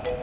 Well,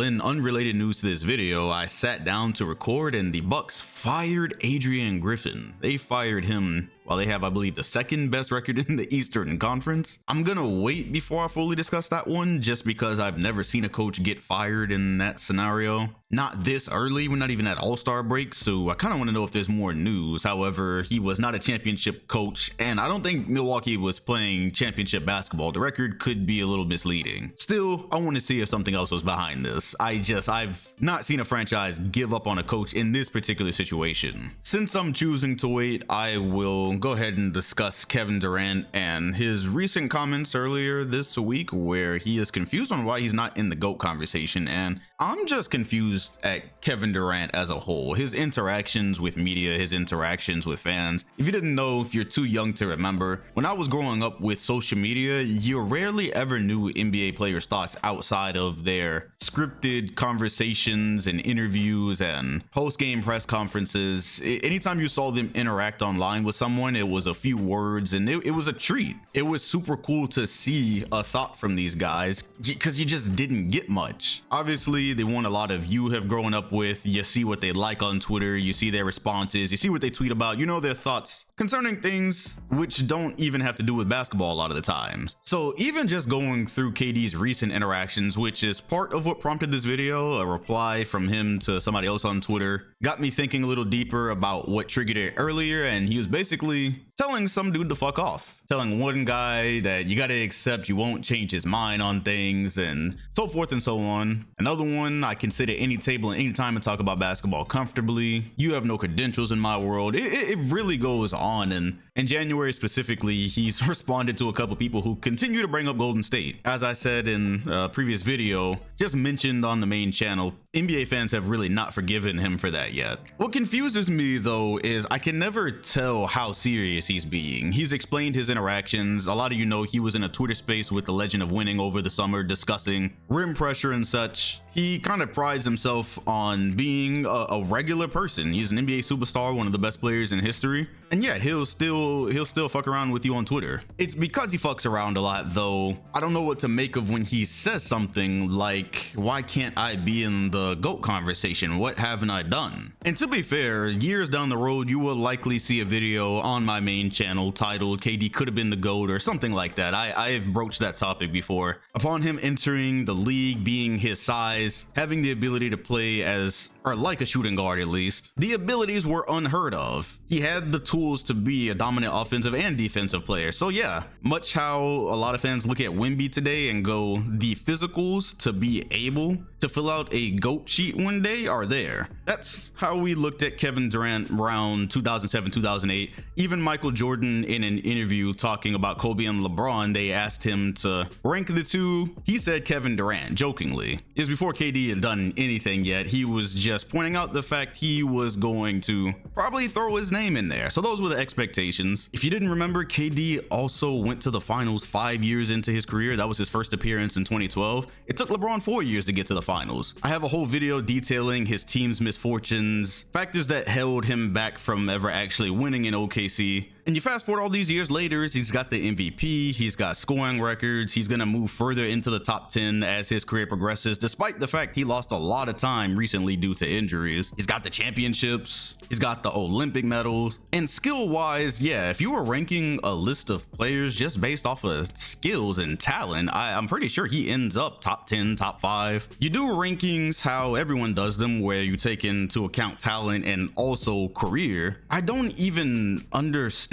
in unrelated news to this video, I sat down to record and the Bucks fired Adrian Griffin. They fired him while they have, I believe, the second best record in the Eastern Conference. I'm gonna wait before I fully discuss that one just because I've never seen a coach get fired in that scenario. Not this early, we're not even at All-Star break, so I kind of want to know if there's more news. However, he was not a championship coach, and I don't think Milwaukee was playing championship basketball. The record could be a little misleading. Still, I want to see if something else was behind this. I've not seen a franchise give up on a coach in this particular situation. Since I'm choosing to wait, I will go ahead and discuss Kevin Durant and his recent comments earlier this week where he is confused on why he's not in the GOAT conversation, and I'm just confused at Kevin Durant as a whole. His interactions with media, his interactions with fans. If you didn't know, if you're too young to remember, when I was growing up with social media, you rarely ever knew NBA players' thoughts outside of their scripted conversations and interviews and post-game press conferences. Anytime you saw them interact online with someone, it was a few words and it was a treat. It was super cool to see a thought from these guys because you just didn't get much. Obviously, they want a lot of you have grown up with. You see what they like on Twitter, you see their responses, you see what they tweet about, you know their thoughts concerning things which don't even have to do with basketball a lot of the times. So even just going through KD's recent interactions, which is part of what prompted this video, a reply from him to somebody else on Twitter, got me thinking a little deeper about what triggered it earlier. And he was basically telling some dude to fuck off, telling one guy that you gotta accept you won't change his mind on things and so forth and so on. Another one, I can sit at any table at any time and talk about basketball comfortably. You have no credentials in my world. It really goes on. And in January specifically, he's responded to a couple people who continue to bring up Golden State. As I said in a previous video, just mentioned on the main channel, NBA fans have really not forgiven him for that yet. What confuses me though is I can never tell how serious he's being. He's explained his interactions. A lot of you know he was in a Twitter space with the Legend of Winning over the summer discussing rim pressure and such. He kind of prides himself on being a regular person. He's an NBA superstar, one of the best players in history. And yeah, he'll still fuck around with you on Twitter. It's because he fucks around a lot though. I don't know what to make of when he says something like, why can't I be in the GOAT conversation? What haven't I done? And to be fair, years down the road, you will likely see a video on my main channel titled KD could have been the GOAT or something like that. I have broached that topic before. Upon him entering the league, being his size, having the ability to play as, or like a shooting guard at least, the abilities were unheard of. He had the tools to be a dominant offensive and defensive player. So yeah, much how a lot of fans look at Wemby today and go, the physicals to be able to fill out a GOAT sheet one day are there. That's how we looked at Kevin Durant around 2007, 2008. Even Michael Jordan, in an interview talking about Kobe and LeBron, they asked him to rank the two. He said Kevin Durant, jokingly. It was before KD had done anything yet. He was just pointing out the fact he was going to probably throw his name in there. So those were the expectations. If you didn't remember, KD also went to the finals 5 years into his career. That was his first appearance in 2012. It took LeBron 4 years to get to the finals. I have a whole video detailing his team's misfortunes, factors that held him back from ever actually winning in OKC. And you fast forward all these years later, he's got the MVP, he's got scoring records, he's gonna move further into the top 10 as his career progresses, despite the fact he lost a lot of time recently due to injuries. He's got the championships, he's got the Olympic medals, and skill-wise, yeah, if you were ranking a list of players just based off of skills and talent, I'm pretty sure he ends up top 10, top 5. You do rankings how everyone does them, where you take into account talent and also career. I don't even understand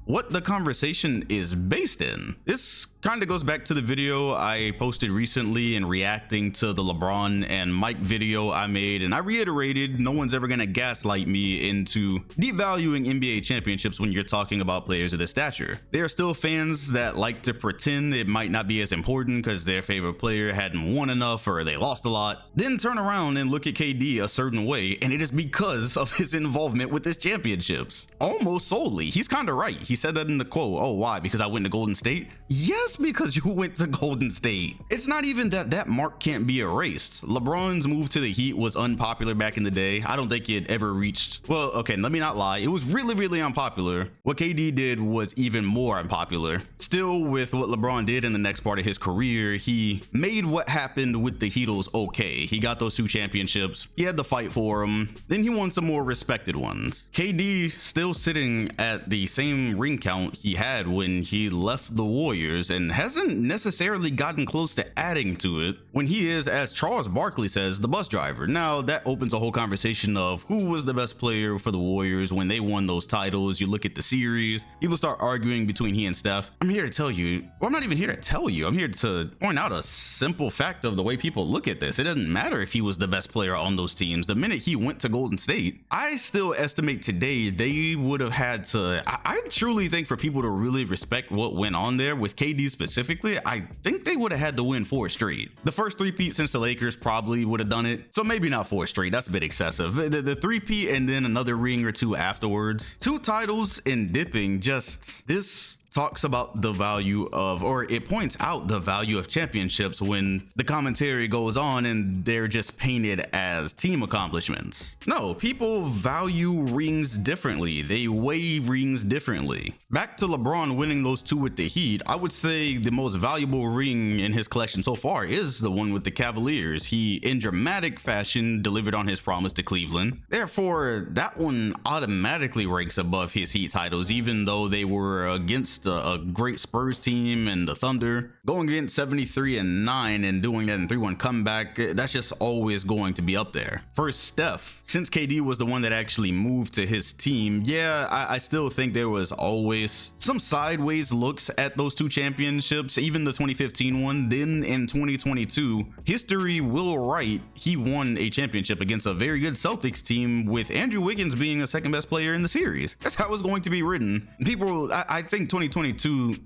what the conversation is based in. This kind of goes back to the video I posted recently in reacting to the LeBron and Mike video I made, and I reiterated no one's ever gonna gaslight me into devaluing NBA championships when you're talking about players of this stature. There are still fans that like to pretend it might not be as important because their favorite player hadn't won enough or they lost a lot, then turn around and look at KD a certain way, and it is because of his involvement with his championships. Almost solely. He he's kind of right. He said that in the quote. Oh, why? Because I went to Golden State? Yes, because you went to Golden State. It's not even that mark can't be erased. LeBron's move to the Heat was unpopular back in the day. I don't think it ever reached, well, okay, let me not lie. It was really, really unpopular. What KD did was even more unpopular. Still, with what LeBron did in the next part of his career, he made what happened with the Heatles okay. He got those 2 championships. He had the fight for them. Then he won some more respected ones. KD still sitting at the same ring count he had when he left the Warriors and hasn't necessarily gotten close to adding to it when he is, as Charles Barkley says, the bus driver. Now that opens a whole conversation of who was the best player for the Warriors when they won those titles. You look at the series, people start arguing between he and Steph. I'm here to tell you, well, I'm not even here to tell you, I'm here to point out a simple fact of the way people look at this. It doesn't matter if he was the best player on those teams. The minute he went to Golden State, I still estimate today they would have had to, I truly think for people to really respect what went on there with KD specifically, I think they would have had to win 4 straight. The first 3-peat since the Lakers probably would have done it. So maybe not 4 straight. That's a bit excessive. The 3-peat and then another ring or 2 afterwards. 2 titles in dipping, just this talks about the value of, or it points out the value of championships when the commentary goes on and they're just painted as team accomplishments. No, people value rings differently. They weigh rings differently. Back to LeBron winning those 2 with the Heat, I would say the most valuable ring in his collection so far is the one with the Cavaliers. He, in dramatic fashion, delivered on his promise to Cleveland. Therefore, that one automatically ranks above his Heat titles, even though they were against a great Spurs team and the Thunder. Going against 73-9 and doing that in 3-1 comeback, that's just always going to be up there. First, Steph, since KD was the one that actually moved to his team, yeah, I still think there was always some sideways looks at those 2 championships, even the 2015 one. Then in 2022, history will write he won a championship against a very good Celtics team with Andrew Wiggins being the 2nd best player in the series. That's how it's going to be written. People, I think 2022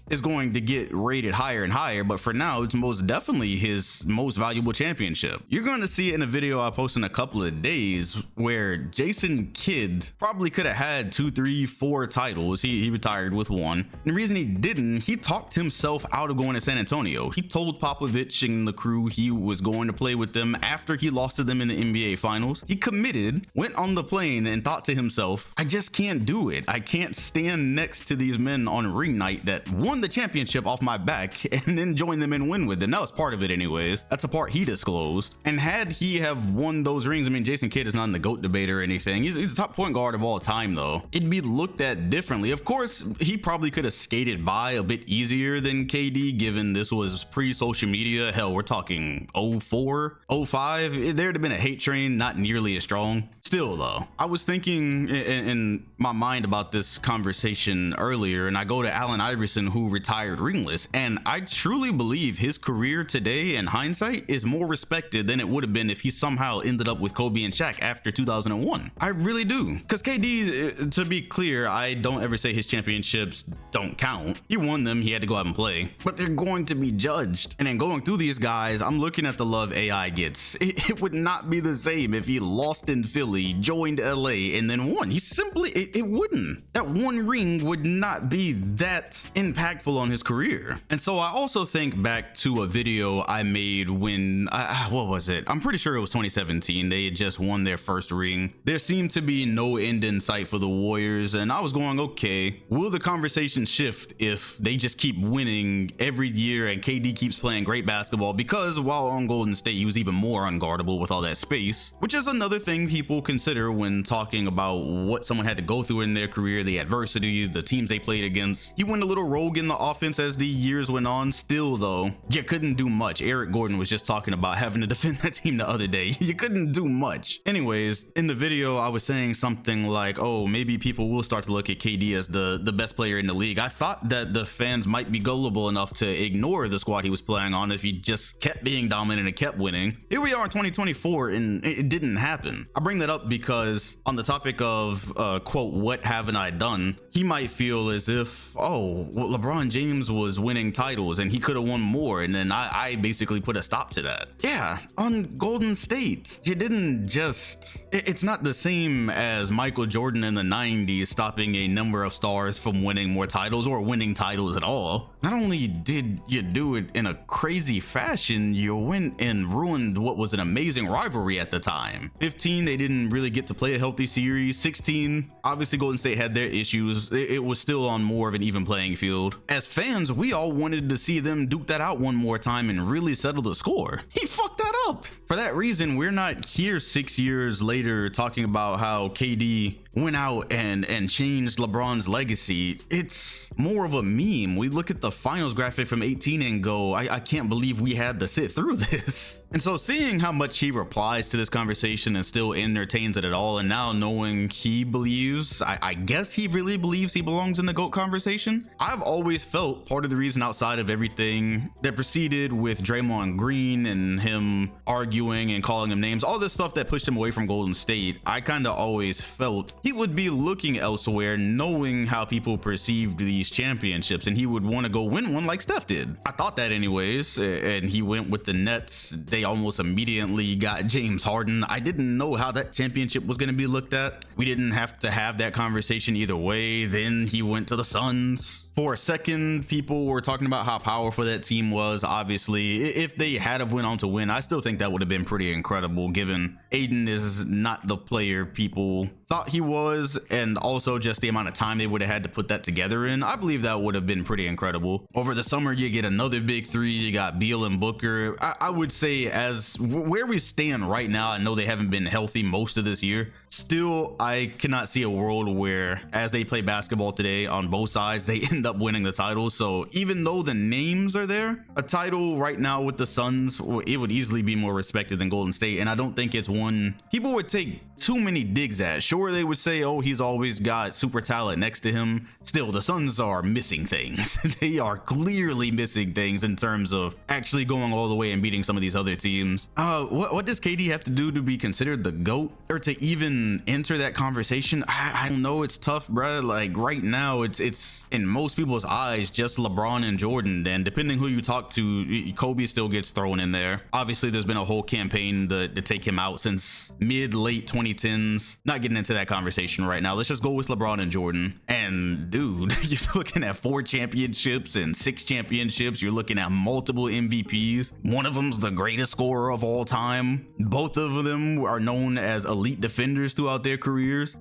is going to get rated higher and higher, but for now, it's most definitely his most valuable championship. You're going to see it in a video I post in a couple of days where Jason Kidd probably could have had 2, 3, 4 titles. He retired with 1. And the reason he didn't, he talked himself out of going to San Antonio. He told Popovich and the crew he was going to play with them after he lost to them in the NBA Finals. He committed, went on the plane, and thought to himself, I just can't do it. I can't stand next to these men on ring night that won the championship off my back and then join them and win with them. That was part of it anyways. That's a part he disclosed. And had he have won those rings, I mean, Jason Kidd is not in the GOAT debate or anything. He's the top point guard of all time though. It'd be looked at differently. Of course, he probably could have skated by a bit easier than KD given this was pre-social media. Hell, we're talking 04, 05. There'd have been a hate train, not nearly as strong. Still though, I was thinking in my mind about this conversation earlier, and I go to Allen Iverson, who retired ringless, and I truly believe his career today in hindsight is more respected than it would have been if he somehow ended up with Kobe and Shaq after 2001. I really do, because KD, to be clear, I don't ever say his championships don't count. He won them, he had to go out and play, but they're going to be judged. And then going through these guys, I'm looking at the love AI gets. It would not be the same if he lost in Philly, joined LA, and then won. He simply, it wouldn't. That one ring would not be that impactful on his career. And so I also think back to a video I made when, what was it? I'm pretty sure it was 2017. They had just won their first ring. There seemed to be no end in sight for the Warriors, and I was going, okay, will the conversation shift if they just keep winning every year and KD keeps playing great basketball? Because while on Golden State, he was even more unguardable with all that space, which is another thing people consider when talking about what someone had to go through in their career, the adversity, the teams they played against. He went a little rogue in the offense as the years went on. Still though, you couldn't do much. Eric Gordon was just talking about having to defend that team the other day. You couldn't do much. Anyways, in the video, I was saying something like, oh, maybe people will start to look at KD as the best player in the league. I thought that the fans might be gullible enough to ignore the squad he was playing on if he just kept being dominant and kept winning. Here we are in 2024 and it didn't happen. I bring that up up because on the topic of quote, what haven't I done, he might feel as if, oh, well, LeBron James was winning titles and he could have won more, and then I basically put a stop to that. Yeah, on Golden State, you didn't just, it's not the same as Michael Jordan in the 90s stopping a number of stars from winning more titles or winning titles at all. Not only did you do it in a crazy fashion, you went and ruined what was an amazing rivalry at the time. 15, they didn't really get to play a healthy series. 16, obviously Golden State had their issues. It was still on more of an even playing field. As fans, we all wanted to see them duke that out one more time and really settle the score. He fucked that up. For that reason, we're not here 6 years later talking about how KD went out and changed LeBron's legacy. It's more of a meme. We look at the finals graphic from 18 and go, I can't believe we had to sit through this. And so seeing how much he replies to this conversation and still entertains it at all, and now knowing he believes, I guess he really believes he belongs in the GOAT conversation. I've always felt part of the reason, outside of everything that proceeded with Draymond Green and him arguing and calling him names, all this stuff that pushed him away from Golden State, I kind of always felt he would be looking elsewhere, knowing how people perceived these championships, and he would want to go win one like Steph did. I thought that anyways, and he went with the Nets. They almost immediately got James Harden. I didn't know how that championship was going to be looked at. We didn't have to have that conversation either way. Then he went to the Suns. For a second, people were talking about how powerful that team was. Obviously, if they had have went on to win, I still think that would have been pretty incredible, given Aiden is not the player people thought he was, and also just the amount of time they would have had to put that together in. I believe that would have been pretty incredible. Over the summer, you get another big three. You got Beal and Booker. I would say, as where we stand right now, I know they haven't been healthy most of this year. Still, I cannot see a world where, as they play basketball today on both sides, they end up winning the title. So even though the names are there, a title right now with the Suns, it would easily be more respected than Golden State, and I don't think it's one people would take too many digs at. Sure, they would say, oh, he's always got super talent next to him. Still, the Suns are missing things. They are clearly missing things in terms of actually going all the way and beating some of these other teams. What does KD have to do to be considered the GOAT, or to even enter that conversation? I don't know. It's tough, bro. Like right now, it's in most people's eyes just LeBron and Jordan, and depending who you talk to, Kobe still gets thrown in there. Obviously, there's been a whole campaign to take him out since mid-late 2010s. Not getting into that conversation right now. Let's just go with LeBron and Jordan. And dude, you're looking at 4 championships and 6 championships. You're looking at multiple MVPs. One of them's the greatest scorer of all time. Both of them are known as elite defenders throughout their careers.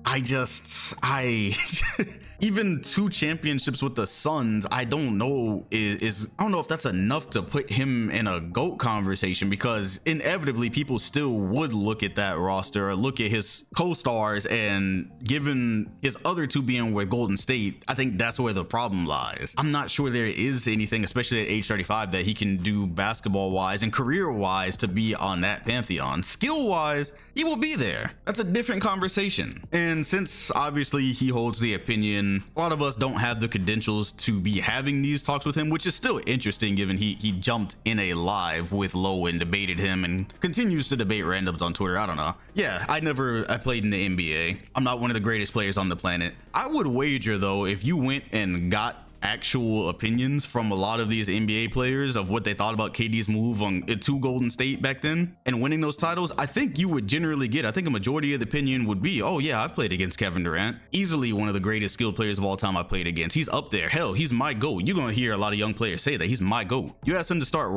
Even 2 championships with the Suns, I don't know I don't know if that's enough to put him in a GOAT conversation, because inevitably people still would look at that roster or look at his co-stars, and given his other 2 being with Golden State, I think that's where the problem lies. I'm not sure there is anything, especially at age 35, that he can do basketball wise and career wise to be on that pantheon. Skill wise, he will be there. That's a different conversation. And since obviously he holds the opinion, a lot of us don't have the credentials to be having these talks with him, which is still interesting given he jumped in a live with Lowe and debated him and continues to debate randoms on Twitter. I don't know. Yeah, I played in the NBA. I'm not one of the greatest players on the planet. I would wager though, if you went and got actual opinions from a lot of these NBA players of what they thought about KD's move to Golden State back then and winning those titles, I think you would generally get, I think a majority of the opinion would be, oh yeah, I've played against Kevin Durant. Easily one of the greatest skilled players of all time I played against. He's up there. Hell, he's my GOAT. You're going to hear a lot of young players say that he's my GOAT. You ask them to start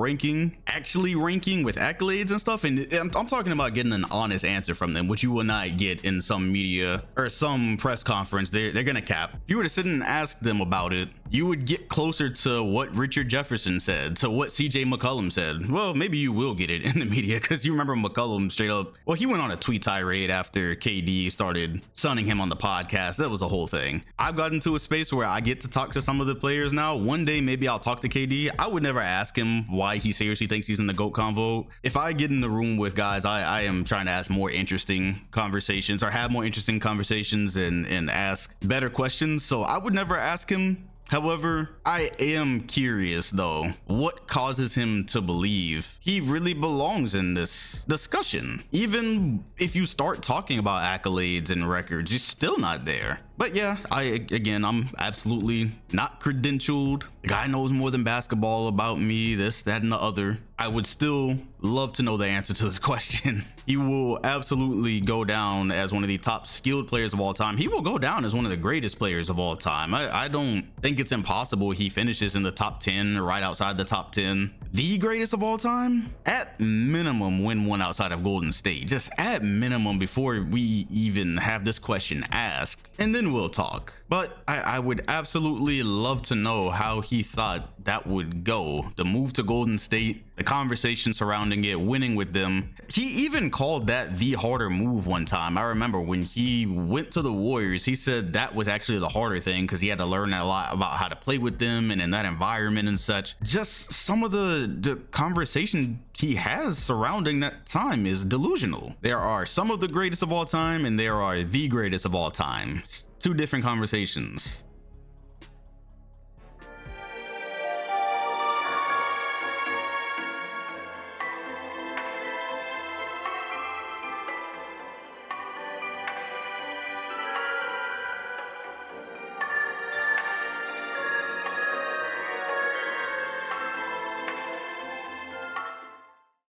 actually ranking with accolades and stuff, and I'm talking about getting an honest answer from them, which you will not get in some media or some press conference. They're going to cap. If you were to sit and ask them about it, you would get closer to what Richard Jefferson said, to what CJ McCollum said. Well, maybe you will get it in the media, because you remember McCollum straight up, well, he went on a tweet tirade after KD started sunning him on the podcast. That was a whole thing. I've gotten to a space where I get to talk to some of the players now. One day, maybe I'll talk to KD. I would never ask him why he seriously thinks he's in the GOAT convo. If I get in the room with guys, I am trying to ask more interesting conversations, or have more interesting conversations and ask better questions. So I would never ask him However, I am curious though, what causes him to believe he really belongs in this discussion? Even if you start talking about accolades and records, he's still not there. But yeah, I'm absolutely not credentialed. The guy knows more than basketball about me, this, that, and the other. I would still love to know the answer to this question. He will absolutely go down as one of the top skilled players of all time. He will go down as one of the greatest players of all time. I don't think it's impossible he finishes in the top 10 or right outside the top 10. The greatest of all time? At minimum, win one outside of Golden State. Just at minimum before we even have this question asked. And then we'll talk. But I would absolutely love to know how he thought that would go. The move to Golden State, the conversation surrounding it, winning with them. He even called that the harder move one time. I remember when he went to the Warriors, he said that was actually the harder thing because he had to learn a lot about how to play with them and in that environment and such. Just some of the conversation he has surrounding that time is delusional. There are some of the greatest of all time and there are the greatest of all time. Two different conversations.